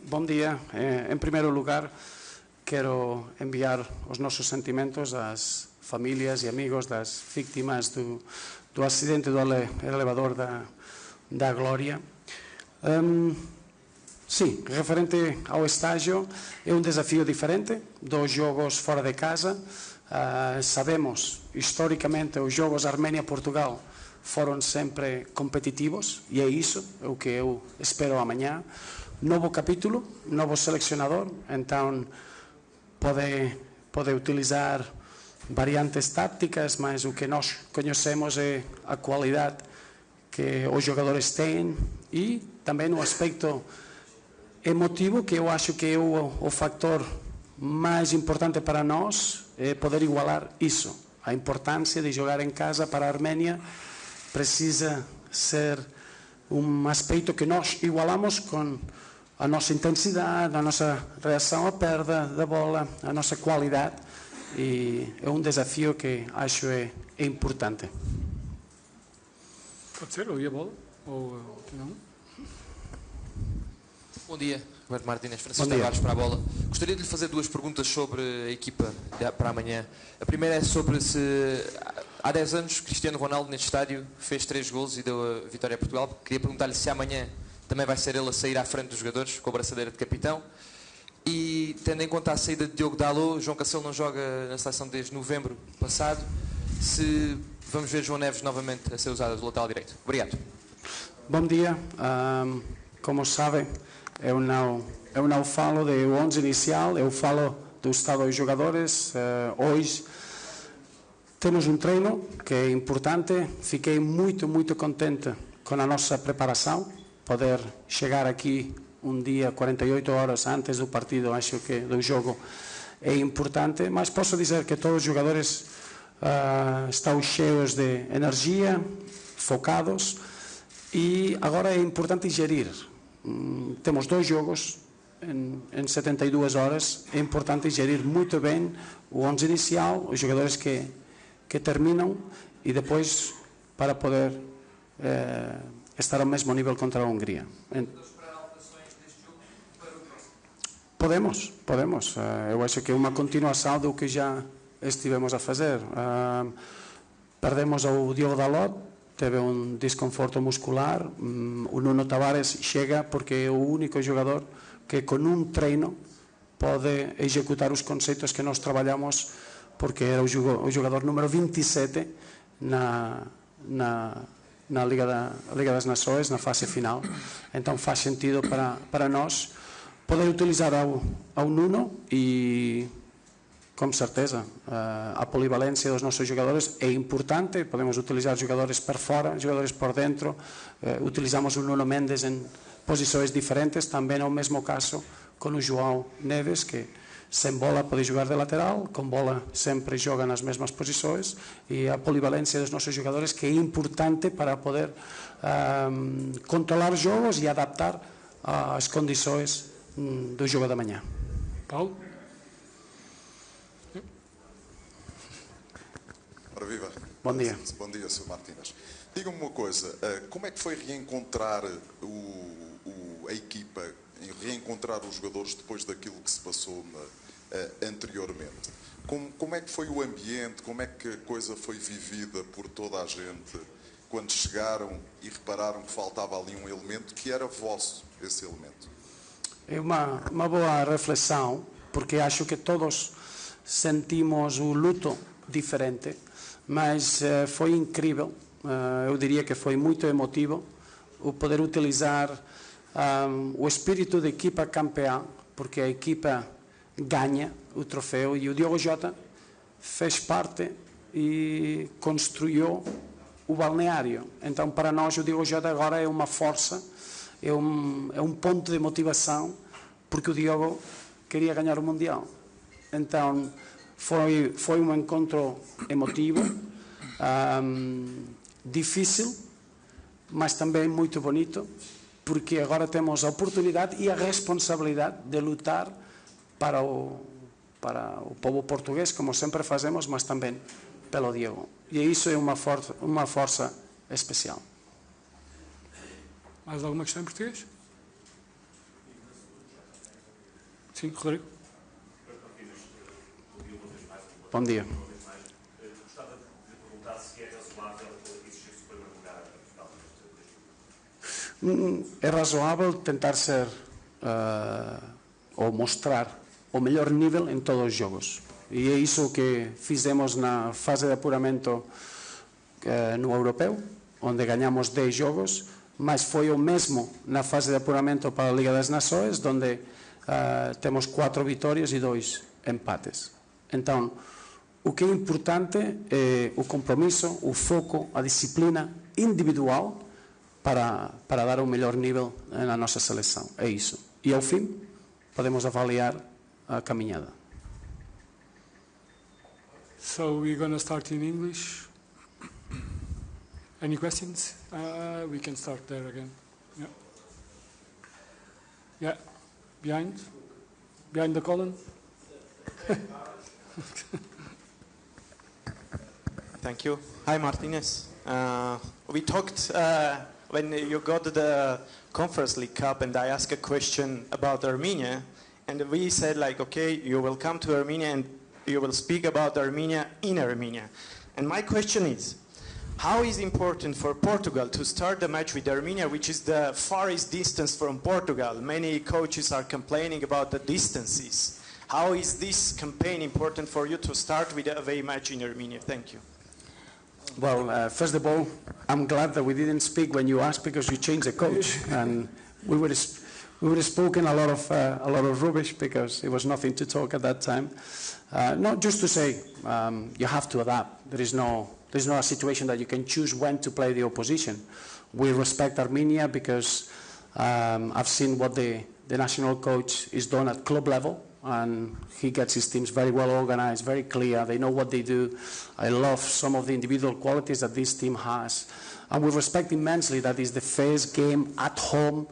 Bom dia. Em primeiro lugar, quero enviar os nossos sentimentos às famílias e amigos das vítimas do acidente do elevador da Glória. Sim, referente ao estágio, é um desafio diferente dos jogos fora de casa. Sabemos, historicamente, os jogos Arménia-Portugal foram sempre competitivos e é isso o que eu espero amanhã. Novo capítulo, novo selecionador, então pode utilizar variantes tácticas, mas o que nós conhecemos é a qualidade que os jogadores têm e também o aspecto emotivo, que eu acho que é o fator mais importante para nós, é poder igualar isso. A importância de jogar em casa para a Arménia precisa ser um aspecto que nós igualamos com a nossa intensidade, a nossa reação à perda da bola, a nossa qualidade, e é um desafio que acho é importante. Pode ser, ou ir a bola, ou não? Bom dia, Roberto Martínez, Francisco Tavares para a bola. Gostaria de lhe fazer duas perguntas sobre a equipa para amanhã. A primeira é sobre se há 10 anos Cristiano Ronaldo neste estádio fez 3 golos e deu a vitória a Portugal. Queria perguntar-lhe se amanhã também vai ser ele a sair à frente dos jogadores com a braçadeira de capitão. E tendo em conta a saída de Diogo Dalot, João Cancelo não joga na seleção desde novembro passado, se vamos ver João Neves novamente a ser usado do lateral direito. Obrigado. Bom dia. Como sabem, eu não falo do 11 inicial, eu falo do estado dos jogadores. Hoje temos um treino que é importante. Fiquei muito contente com a nossa preparação. Poder chegar aqui um dia 48 horas antes do partido, acho que do jogo é importante, mas posso dizer que todos os jogadores estão cheios de energia, focados, e agora é importante gerir. Temos 2 jogos em 72 horas, é importante gerir muito bem o 11 inicial, os jogadores que terminam, e depois para poder estar ao mesmo nível contra a Hungria. Podemos. Eu acho que é uma continuação do que já estivemos a fazer. Perdemos o Diogo Dalot, teve um desconforto muscular. O Nuno Tavares chega porque é o único jogador que com um treino pode executar os conceitos que nós trabalhamos, porque era o jogador número 27 na Liga das Nações, na fase final. Então faz sentido para nós poder utilizar ao Nuno, e com certeza a polivalência dos nossos jogadores é importante. Podemos utilizar jogadores por fora, jogadores por dentro. Utilizamos o Nuno Mendes em posições diferentes, também é o mesmo caso com o João Neves, que sem bola pode jogar de lateral, com bola sempre joga nas mesmas posições, e a polivalência dos nossos jogadores, que é importante para poder controlar jogos e adaptar às condições do jogo da manhã. Paulo? Ora viva. Bom dia. Bom dia, Sr. Martínez. Diga-me uma coisa, como é que foi reencontrar a equipa, reencontrar os jogadores depois daquilo que se passou anteriormente? Como é que foi o ambiente, como é que a coisa foi vivida por toda a gente quando chegaram e repararam que faltava ali um elemento que era vosso, esse elemento? É uma boa reflexão, porque acho que todos sentimos o luto diferente, mas foi incrível. Eu diria que foi muito emotivo o poder utilizar o espírito da equipa campeã, porque a equipa ganha o troféu, e o Diogo Jota fez parte e construiu o balneário. Então, para nós, o Diogo Jota agora é uma força, é um ponto de motivação, porque o Diogo queria ganhar o Mundial. Então foi um encontro emotivo, difícil, mas também muito bonito, porque agora temos a oportunidade e a responsabilidade de lutar para o povo português, como sempre fazemos, mas também pelo Diogo. E isso é uma força especial. Mais alguma questão em português? Sim, Rodrigo. Bom dia. Gostava de perguntar se é razoável existir o primeiro lugar em Portugal. É razoável tentar ser ou mostrar o melhor nível em todos os jogos. E é isso que fizemos na fase de apuramento no europeu, onde ganhamos 10 jogos, mas foi o mesmo na fase de apuramento para a Liga das Nações, onde temos 4 vitórias e 2 empates. Então, o que é importante é o compromisso, o foco, a disciplina individual para dar o melhor nível na nossa seleção. É isso. E ao fim, podemos avaliar a caminhada. So we're going to start in English. Any questions? We can start there again. Yeah. Yeah. Behind the column. Thank you. Hi, Martinez. We talked when you got the Conference League Cup, and I asked a question about Armenia, and we said like, okay, you will come to Armenia and you will speak about Armenia in Armenia. And my question is, how is it important for Portugal to start the match with Armenia, which is the farthest distance from Portugal? Many coaches are complaining about the distances. How is this campaign important for you to start with a away match in Armenia? Thank you. Well, first of all, I'm glad that we didn't speak when you asked, because you changed the coach, and we would have spoken a lot of rubbish, because it was nothing to talk at that time. Not just to say you have to adapt. There's not a situation that you can choose when to play the opposition. We respect Armenia because I've seen what the national coach is done at club level, and he gets his teams very well organized, very clear. They know what they do. I love some of the individual qualities that this team has. And we respect immensely that it's the first game at home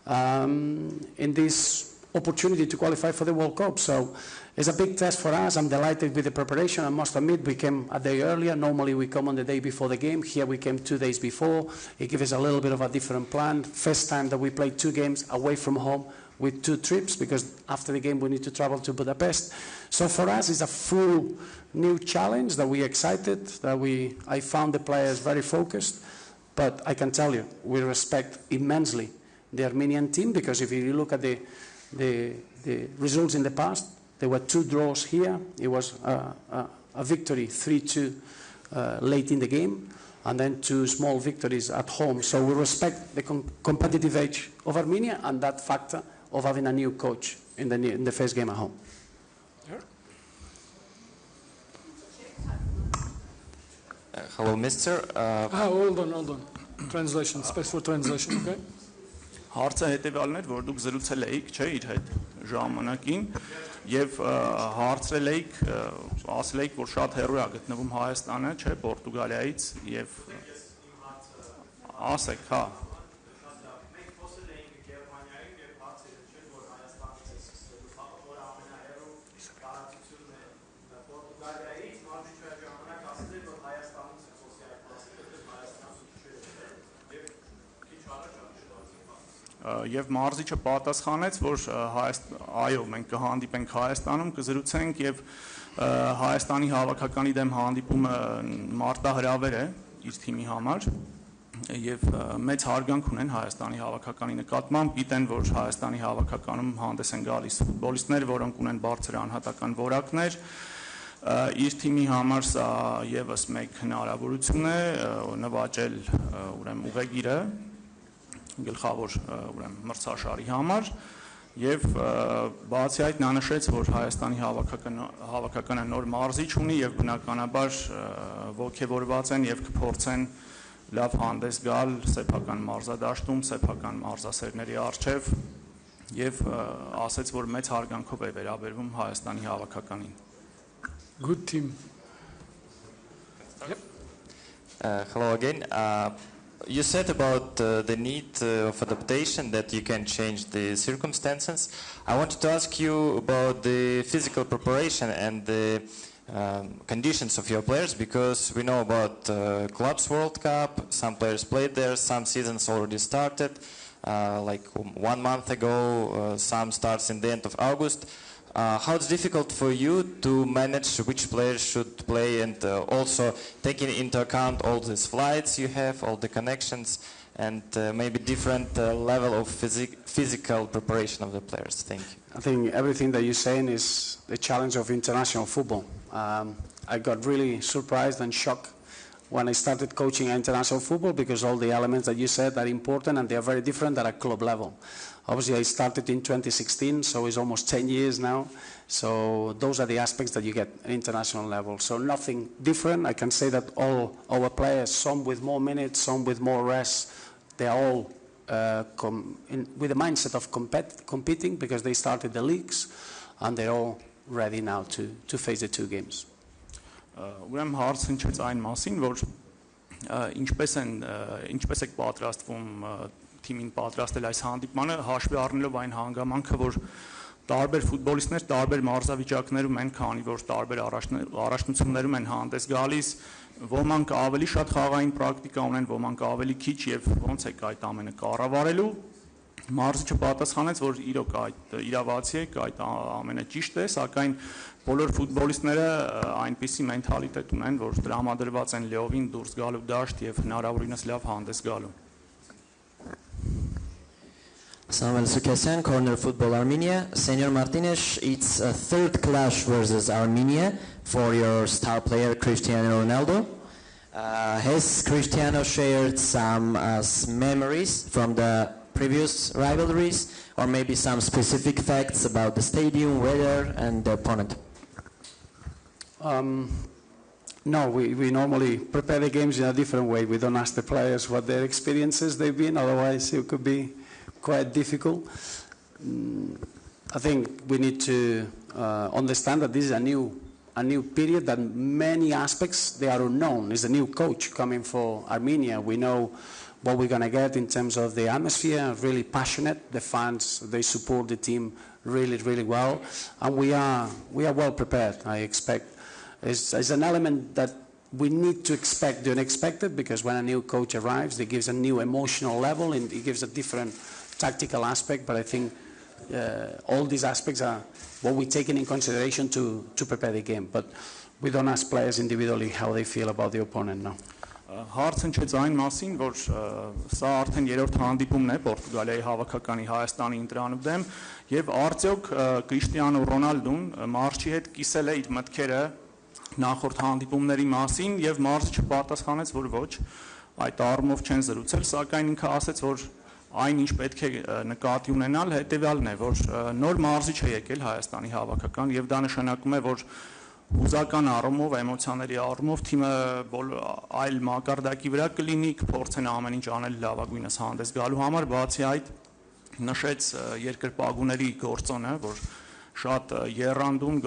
in this opportunity to qualify for the World Cup. So it's a big test for us. I'm delighted with the preparation. I must admit, we came a day earlier. Normally we come on the day before the game. Here we came 2 days before. It gives us a little bit of a different plan. First time that we played 2 games away from home with 2 trips, because after the game we need to travel to Budapest. So for us it's a full new challenge that we're excited, I found the players very focused, but I can tell you, we respect immensely the Armenian team, because if you look at the results in the past, there were 2 draws here. It was a victory 3-2 late in the game, and then 2 small victories at home. So we respect the competitive edge of Armenia and that factor of having a new coach in the first game at home. Hello, Mr. Hold on. Translation, space for translation, okay? Հարցը հետևյալն էր, որ դուք զրուցել էիք, չէ, իր հետ ժամանակին, եւ հարցրել էիք, ասել էիք, որ շատ հեռու է գտնվում Հայաստանը, չէ, Պորտուգալիայից, եւ ասեք, հա. Եվ մարզիչը պատասխանեց, որ այո, մենք կհանդիպենք Հայաստանում, կզրուցենք, եւ Հայաստանի հավաքականի դեմ հանդիպումը մարտահրավեր է իր թիմի համար, եւ մեծ հարգանք ունեն Հայաստանի հավաքականի նկատմամբ, գիտեն, որ Հայաստանի հավաքականում հանդես են գալիս ֆուտբոլիստներ, որոնք ունեն բարձր անհատական որակներ, իր թիմի համար սա եւս մեկ հնարավորություն է նվաճել ուրեմն ուղեգիրը գլխավոր ուրեմն մրցաշարի համար, եւ բացի այդ նա նշեց, որ Հայաստանի հավաքականը նոր մարզիչ ունի եւ բնականաբար ողջավորված են եւ կփորձեն լավ հանդես գալ սեփական մարզադաշտում, սեփական մարզասերների առջև եւ ասեց, որ մեծ հարգանքով է վերաբերվում Հայաստանի հավաքականին. Good team. Yep. Hello again. You said about the need of adaptation, that you can change the circumstances. I wanted to ask you about the physical preparation and the conditions of your players, because we know about Clubs World Cup, some players played there, some seasons already started. like 1 month ago, some starts in the end of August. How it's difficult for you to manage which players should play, and also taking into account all these flights you have, all the connections, and maybe different level of physical preparation of the players. Thank you. I think everything that you're saying is the challenge of international football. I got really surprised and shocked when I started coaching international football, because all the elements that you said are important and they are very different at a club level. Obviously, I started in 2016, so it's almost 10 years now. So those are the aspects that you get at international level. So nothing different. I can say that all our players, some with more minutes, some with more rest, they are all with the mindset of competing, because they started the leagues and they're all ready now to face the two games. Ուրեմն հարցն ինչպես այն մասին, որ ինչպես եք պատրաստվում թիմին պատրաստել այս հանդիպմանը, հաշվի առնելով այն հանգամանքը, որ տարբեր ֆուտբոլիստներ տարբեր մարզավիճակներում են, քանի որ տարբեր առաջնություններում են հանդես գալիս, ոմանք ավելի շատ խաղային պրակտիկա ունեն, ոմանք ավելի քիչ, եւ ոնց եք այդ ամենը կառավարելու։ Մարզիչը պատասխանեց, որ իրոք այդ իրավացի է, այդ ամենը ճիշտ է, սակայն բոլոր ֆուտբոլիստները այնպիսի մենթալիտետ ունեն, որ տրամադրված են լիովին դուրս գալու դաշտ եւ հնարավորինս լավ հանդես գալու։ Samuel Sukesyan, Corner Football Armenia. Senor Martinez, it's a third clash versus Armenia for your star player Cristiano Ronaldo. Has Cristiano shared some memories from the previous rivalries, or maybe some specific facts about the stadium, weather, and the opponent? No, we normally prepare the games in a different way. We don't ask the players what their experiences they've been, otherwise it could be quite difficult. I think we need to understand that this is a new period, that many aspects, they are unknown. It's a new coach coming for Armenia. We know what we're going to get in terms of the atmosphere, really passionate. The fans, they support the team really, really well. And we are well prepared, I expect. It's an element that we need to expect the unexpected, because when a new coach arrives, it gives a new emotional level and it gives a different tactical aspect. But I think all these aspects are what we're taking in consideration to prepare the game. But we don't ask players individually how they feel about the opponent, no. Հարցն չէ այն մասին, որ սա արդեն երրորդ հանդիպումն է Պորտուգալիայի հավաքականի Հայաստանի ընտրանու դեմ, եւ արդյոք Կրիշտիանո Ռոնալդուն մարզչի հետ կիսել է իր մտքերը նախորդ հանդիպումների մասին, եւ մարզիչը պատասխանեց, որ ոչ, այդ առումով չեն զրուցել, սակայն ինքը ասաց, որ այն ինչ պետք է նկատի ունենալ հետեւյալն է, որ նոր մարզիչ է եկել Հայաստանի հավաքական, եւ դա նշանակում է, որ հուզական առումով, էմոցիաների առումով թիմը այլ մակարդակի վրա կլինի, կփորձեն ամեն ինչ անել լավագույնս հանդես գալու համար, բացի այդ նշեց երկրպագուների գործոնը, որ շատ եռանդուն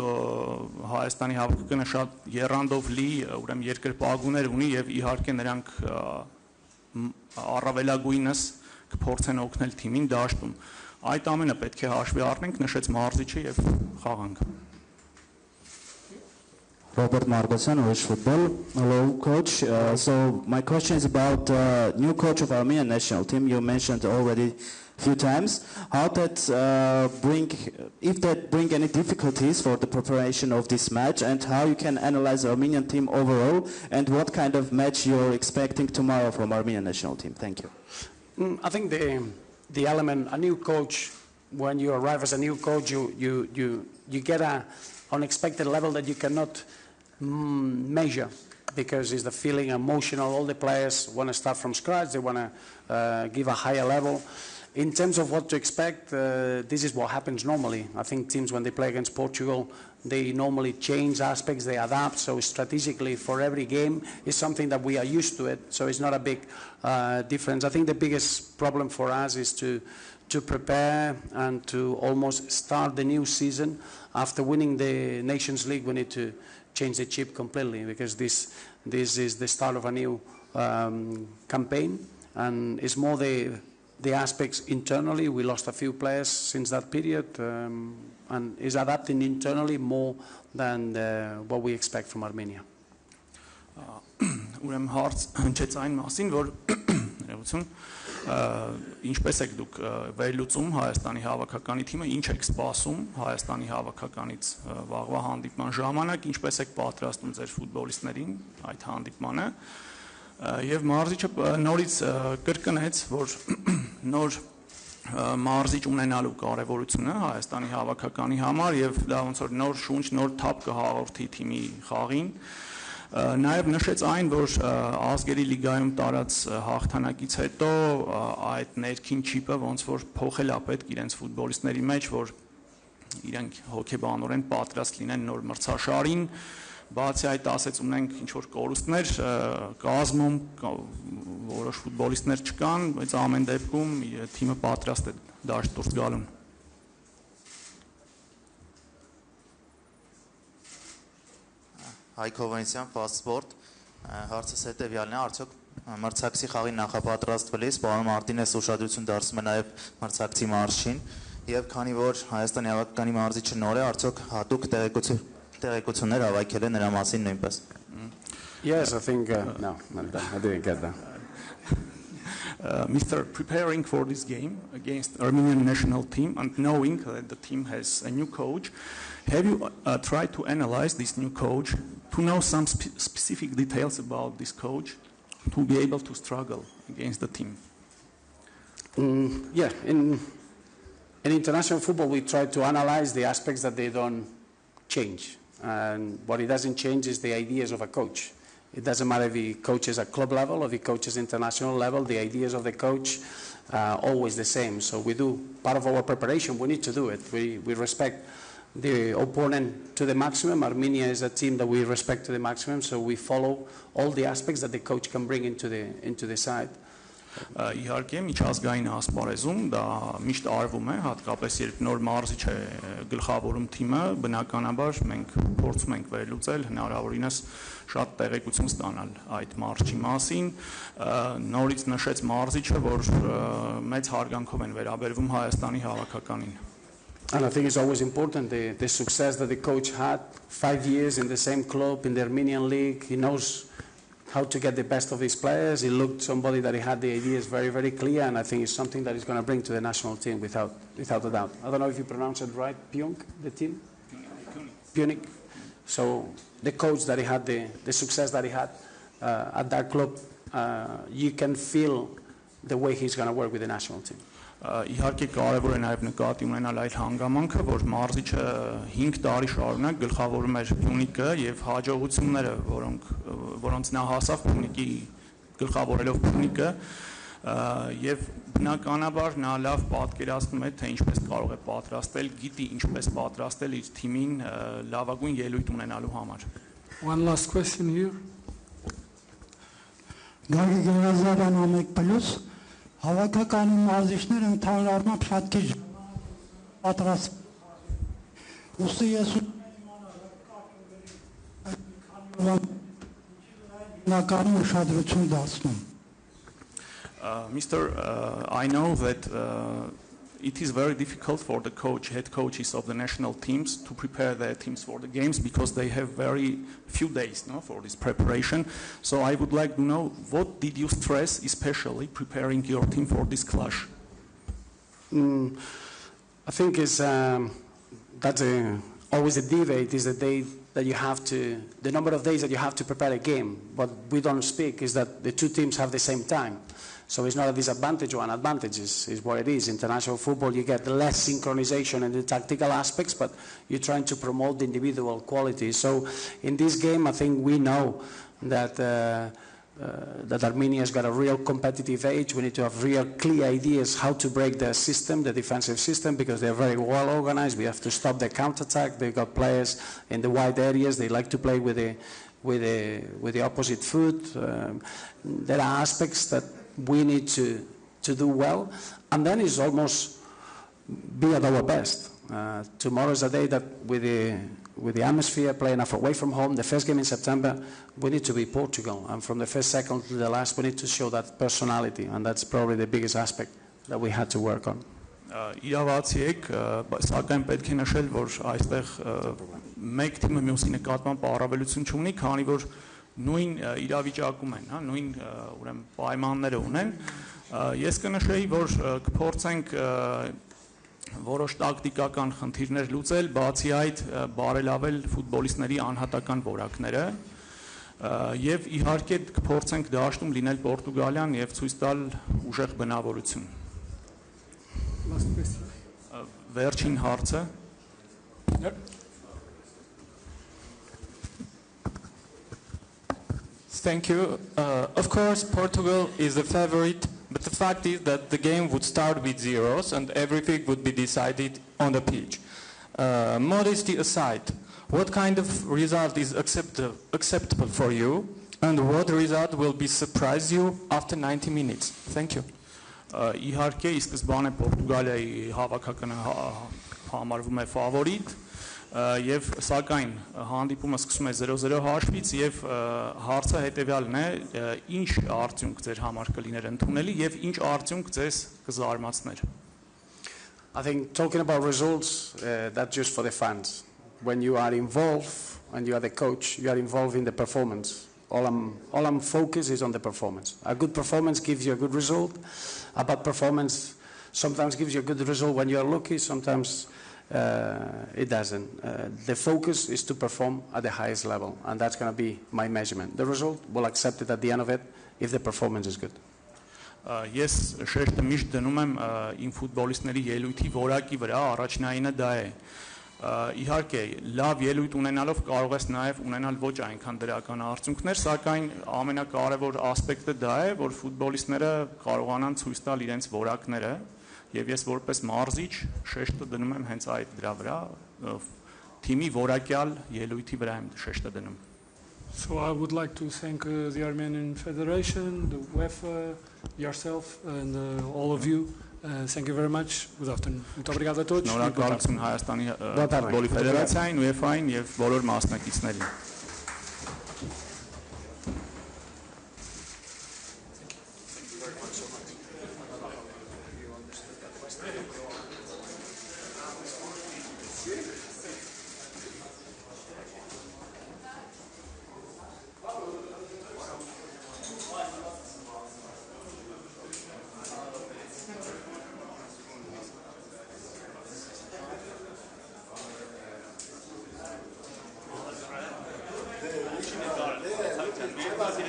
Հայաստանի հավաքականը շատ եռանդով լի, ուրեմն երկրպագուներ ունի, եւ իհարկե նրանք առավելագույնս կփորձեն օգնել թիմին դաշտում։ Այդ ամենը պետք է հաշվի առնենք, նշեց մարզիչը եւ խաղանքը։ Robert Margosan, Wish Football. Hello, Coach. So my question is about new coach of Armenian national team. You mentioned already a few times. How that if that bring any difficulties for the preparation of this match, and how you can analyze the Armenian team overall, and what kind of match you're expecting tomorrow from Armenian national team? Thank you. I think the element, a new coach, when you arrive as a new coach, you get a unexpected level that you cannot measure, because it's the feeling, emotional. All the players want to start from scratch. They want to give a higher level. In terms of what to expect, this is what happens normally. I think teams, when they play against Portugal, they normally change aspects, they adapt. So strategically for every game is something that we are used to it. So it's not a big difference. I think the biggest problem for us is to prepare and to almost start the new season. After winning the Nations League, we need to change the chip completely, because this is the start of a new campaign, and it's more the aspects internally. We lost a few players since that period, and is adapting internally more than what we expect from Armenia. Ուրեմն հարց հնչեց այն մասին, որ Ինչպես եք դուք վերլուծում Հայաստանի հավաքականի թիմը, ինչ եք սպասում Հայաստանի հավաքականից վաղվա հանդիպման ժամանակ, ինչպես եք պատրաստում ձեր ֆուտբոլիստներին այդ հանդիպմանը, եւ մարզիչը նորից կրկնեց, որ նոր մարզիչ ունենալու կարևորությունը Հայաստանի հավաքականի համար եւ դա ոնց որ նոր շունչ, նոր թափ կհաղորդի թիմի խաղին։ Նաև նշեց այն, որ ազգերի լիգայում տարած հաղթանակից հետո այդ ներքին չիպը ոնց որ փոխել է պետք իրենց ֆուտբոլիստների մեջ, որ իրենք հոգեբանորեն պատրաստ լինեն նոր մրցաշարին, բացի այդ ասեց ունենք ինչ որ կորուստներ կազմում, որոշ ֆուտբոլիստներ չկան, բայց ամեն դեպքում թիմը պատրաստ է դաշտ դուրս գալուն։ Հայկ Հովանեսյան, Fast Sport, հարցս հետևյալն է, արդյոք մրցակցի խաղի նախապատրաստվելիս պարոն Մարտինես ուշադրություն դարձնում է նաև մրցակցի մարզչին եւ քանի որ Հայաստանի հավաքականի մարզիչը նոր է, արդյոք հատուկ տեղեկություններ հավաքել է նրա մասին նույնպես։ Yes, I think no, I didn't get that. Mr. Preparing for this game against Armenian national team and knowing that the team has a new coach, have you tried to analyze this new coach to know some specific details about this coach to be able to struggle against the team? Yeah, in international football we try to analyze the aspects that they don't change, and what it doesn't change is the ideas of a coach. It doesn't matter if he coaches at club level or if he coaches international level, the ideas of the coach are always the same. So we do, part of our preparation, we need to do it. We respect the opponent to the maximum. Armenia is a team that we respect to the maximum, so we follow all the aspects that the coach can bring into the side. Իհարկե միջազգային ասպարեզում դա միշտ արվում է, հատկապես երբ նոր մարզիչ է գլխավորում թիմը, բնականաբար մենք փորձում ենք վերլուծել հնարավորինս շատ տեղեկություն ստանալ այդ մարզչի մասին, նորից նշեց մարզիչը, որ մեծ հարգանքով են վերաբերվում Հայաստանի հավաքականին. And I think it's always important, the success that the coach had, 5 years in the same club, in the Armenian league, he knows how to get the best of his players. He looked somebody that he had the ideas very, very clear, and I think it's something that he's going to bring to the national team without a doubt. I don't know if you pronounce it right, Pjunk, the team? Punic. So the coach that he had, the success that he had at that club, you can feel the way he's going to work with the national team. Իհարկե կարևոր է նաև նկատի ունենալ այդ հանգամանքը, որ մարզիչը 5 տարի շարունակ գլխավորում էր Փյունիկը եւ հաջողությունները, որոնց նա հասավ Փյունիկի գլխավորելով Փյունիկը, եւ բնականաբար նա լավ պատկերացնում է, թե ինչպես կարող է պատրաստել, գիտի ինչպես պատրաստել իր թիմին լավագույն ելույթ ունենալու համար. One last question here. Գագի Գերազարյան ամեկ պլյուս Հավաքականի մարզիչները ընդհանրապես շատ քիչ պատրաստ ուստի ես նկարում ուշադրություն դարձնում. Mr. I know that it is very difficult for the head coaches of the national teams to prepare their teams for the games because they have very few days for this preparation. So I would like to know, what did you stress, especially preparing your team for this clash? I think that's always a debate, is the day that you have to, the number of days that you have to prepare a game. What we don't speak is that the two teams have the same time. So it's not a disadvantage or an advantage, is what it is. International football, you get less synchronization in the tactical aspects, but you're trying to promote the individual qualities. So in this game, I think we know that that Armenia's got a real competitive edge. We need to have real clear ideas how to break their system, the defensive system, because they're very well organized. We have to stop their counterattack. They've got players in the wide areas. They like to play with the opposite foot. There are aspects that we need to do well, and then it's almost be at our best. Tomorrow is a day that with the atmosphere, playing away from home, the first game in September, we need to be Portugal, and from the first second to the last, we need to show that personality, and that's probably the biggest aspect that we had to work on. Իրավացի եք, սակայն պետք է նշել, որ այստեղ մեկ թիմը մյուսի նկատմամբ առավելություն չունի, քանի որ նույն իրավիճակում են, նույն ուրեմն պայմանները ունեն, Ես կնշեի, որ կփորձենք որոշ տակտիկական խնդիրներ լուծել, բացի այդ բարելավել ֆուտբոլիստների անհատական որակները եւ իհարկե կփորձենք դաշտում լինել Պորտուգալիան եւ ցույց տալ ուժեղ բնավորություն։ Last question. Վերջին հարցը։ Thank you. Of course, Portugal is the favorite, but the fact is that the game would start with zeros and everything would be decided on the pitch. Modesty aside, what kind of result is acceptable for you, and what result will be surprise you after 90 minutes? Thank you. Իհարկե, ի սկզբանե Պորտուգալիայի հավաքականը համարվում է ֆավորիտ, եւ սակայն հանդիպումը սկսում է 0-0 հաշվից եւ հարցը հետեւյալն է, ինչ արդյունք ձեր համար կլիներ ընդունելի եւ ինչ արդյունք ձեզ կզարմացներ։ I think talking about results, that's just for the fans. When you are involved and you are the coach, you are involved in the performance. All I'm focused is on the performance. A good performance gives you a good result. A bad performance sometimes gives you a good result when you are lucky, sometimes it doesn't. The focus is to perform at the highest level, and that's going to be my measurement. The result, we'll accept it at the end of it if the performance is good. Ես շեշտը միշտ դնում եմ իմ ֆուտբոլիստների ելույթի որակի վրա, առաջնայինը դա է։ Իհարկե, լավ ելույթ ունենալով կարող ես նաև ունենալ ոչ այնքան դրական արդյունքներ, սակայն ամենակարևոր ասպեկտը դա է, որ ֆուտբոլիստները կարողանան ցույց տալ իրենց որակները, եւ ես որպես մարզիչ շեշտը դնում եմ հենց այդ դրա վրա, թիմի որակյալ ելույթի վրա եմ շեշտը դնում։ So I would like to thank the Armenian Federation, the UEFA, yourself, and all of you. Thank you very much. Good afternoon. Muito obrigado a todos. Շնորհակալություն Հայաստանի ֆուտբոլի ֆեդերացիային, UEFA-ին եւ բոլոր մասնակիցներին։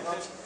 Thank you.